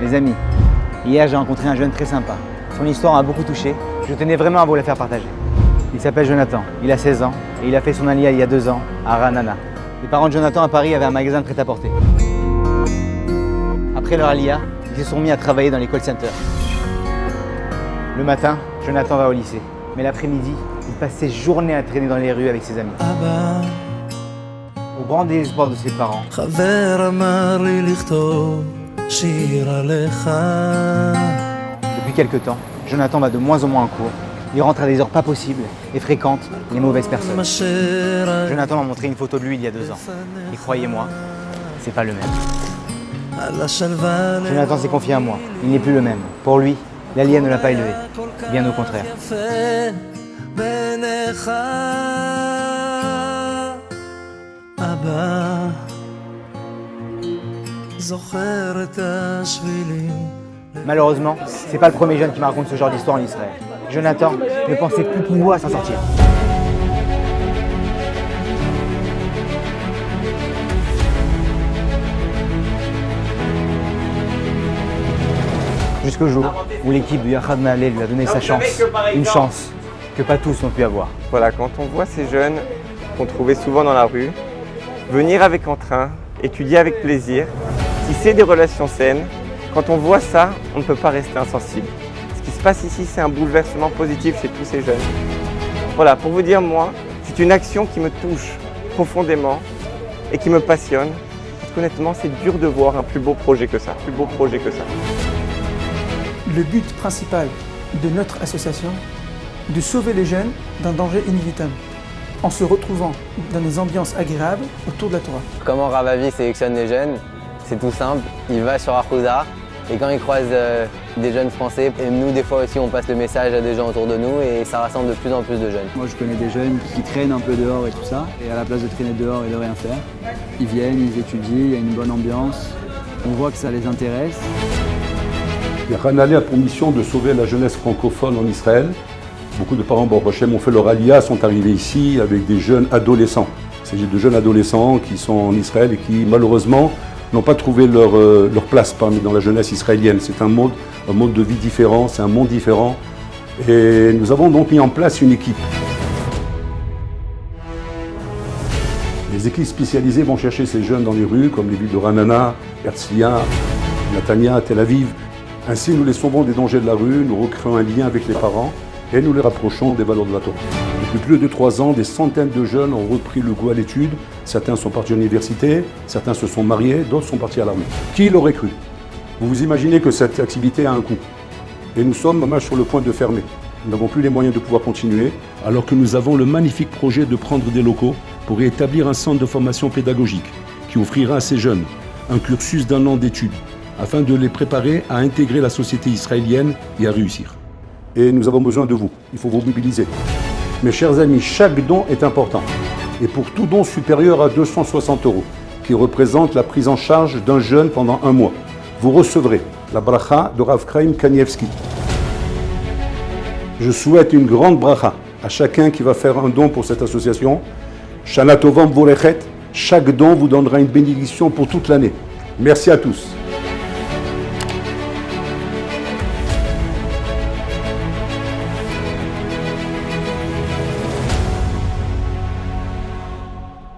Les amis, hier j'ai rencontré un jeune très sympa. Son histoire m'a beaucoup touché. Je tenais vraiment à vous la faire partager. Il s'appelle Jonathan, il a 16 ans et il a fait son aliyah il y a 2 ans à Ra'anana. Les parents de Jonathan à Paris avaient un magasin de prêt-à-porter. Après leur aliyah, ils se sont mis à travailler dans les call centers. Le matin, Jonathan va au lycée, mais l'après-midi, il passe ses journées à traîner dans les rues avec ses amis. Au grand désespoir de ses parents, depuis quelques temps, Jonathan va de moins en moins en cours. Il rentre à des heures pas possibles et fréquente les mauvaises personnes. Jonathan m'a montré une photo de lui il y a 2 ans. Et croyez-moi, c'est pas le même. Jonathan s'est confié à moi. Il n'est plus le même. Pour lui, l'aliyah ne l'a pas élevé. Bien au contraire. Malheureusement, c'est pas le premier jeune qui me raconte ce genre d'histoire en Israël. Jonathan ne pensait plus pouvoir s'en sortir. Jusqu'au jour où l'équipe de Yachad Na'aleh lui a donné sa chance, une chance que pas tous ont pu avoir. Voilà, quand on voit ces jeunes qu'on trouvait souvent dans la rue, venir avec entrain, étudier avec plaisir, tisser des relations saines, quand on voit ça, on ne peut pas rester insensible. Ce qui se passe ici, c'est un bouleversement positif chez tous ces jeunes. Voilà, pour vous dire, moi, c'est une action qui me touche profondément et qui me passionne. Parce qu'honnêtement, c'est dur de voir un plus beau projet que ça, Le but principal de notre association, de sauver les jeunes d'un danger inévitable, en se retrouvant dans des ambiances agréables autour de la Torah. Comment Rav Avi sélectionne les jeunes? C'est tout simple, il va sur Achouza et quand il croise des jeunes français, et nous des fois aussi on passe le message à des gens autour de nous et ça rassemble de plus en plus de jeunes. Moi je connais des jeunes qui traînent un peu dehors et tout ça, et à la place de traîner dehors et de rien faire, ils viennent, ils étudient, il y a une bonne ambiance, on voit que ça les intéresse. Yachad Na'aleh a pour mission de sauver la jeunesse francophone en Israël. Beaucoup de parents Baruch Hashem ont fait leur aliyah, sont arrivés ici avec des jeunes adolescents. Il s'agit de jeunes adolescents qui sont en Israël et qui malheureusement n'ont pas trouvé leur place dans la jeunesse israélienne. C'est un mode de vie différent, c'est un monde différent. Et nous avons donc mis en place une équipe. Les équipes spécialisées vont chercher ces jeunes dans les rues, comme les villes de Ra'anana, Herzliya, Netanya, Tel Aviv. Ainsi, nous les sauvons des dangers de la rue, nous recréons un lien avec les parents et nous les rapprochons des valeurs de la Torah. Depuis plus de 3 ans, des centaines de jeunes ont repris le goût à l'étude. Certains sont partis à l'université, certains se sont mariés, d'autres sont partis à l'armée. Qui l'aurait cru? Vous vous imaginez que cette activité a un coût. Et nous sommes même sur le point de fermer. Nous n'avons plus les moyens de pouvoir continuer, alors que nous avons le magnifique projet de prendre des locaux pour y établir un centre de formation pédagogique qui offrira à ces jeunes un cursus d'1 an d'études, afin de les préparer à intégrer la société israélienne et à réussir. Et nous avons besoin de vous, il faut vous mobiliser. Mes chers amis, chaque don est important. Et pour tout don supérieur à 260 €, qui représente la prise en charge d'un jeune pendant 1 mois, vous recevrez la bracha de Rav Chaim Kanievski. Je souhaite une grande bracha à chacun qui va faire un don pour cette association. Shana Tova Mvorechet, chaque don vous donnera une bénédiction pour toute l'année. Merci à tous.